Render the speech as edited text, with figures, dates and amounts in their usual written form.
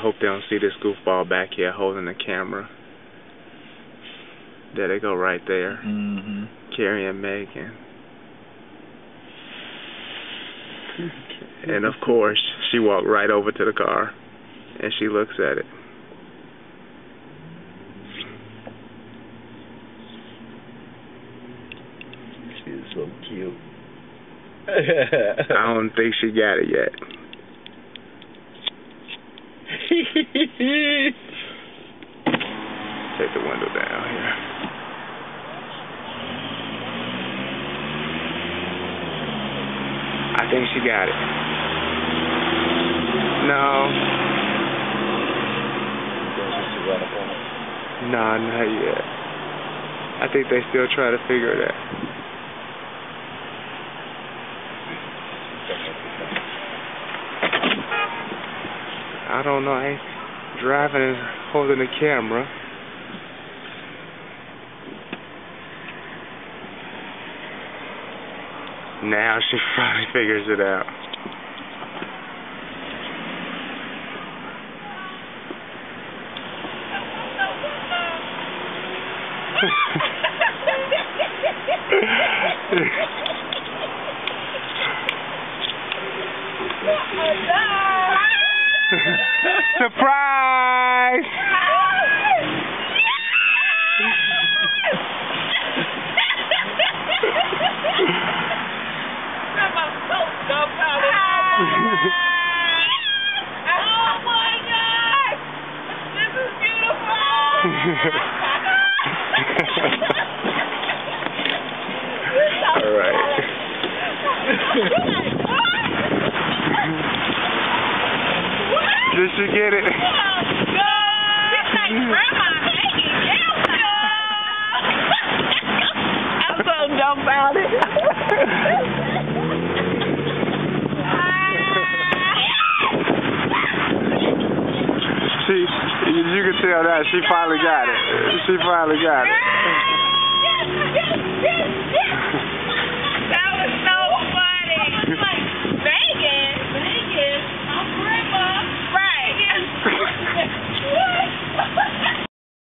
hope they don't see this goofball back here holding the camera. There they go right there. Carrie and Megan. And of course, she walked right over to the car and she looks at it. She's so cute. I don't think she got it yet. Take the window down here. I think she got it. No. Nah, not yet. I think they still try to figure it out. I don't know. I ain't driving and holding the camera. Now she finally figures it out. Surprise! Oh my God! This is beautiful! All right. Did you get it? Oh, God! It's like Grandma Maggie. I'm so dumbfounded. You can tell that she finally got it. She finally got it.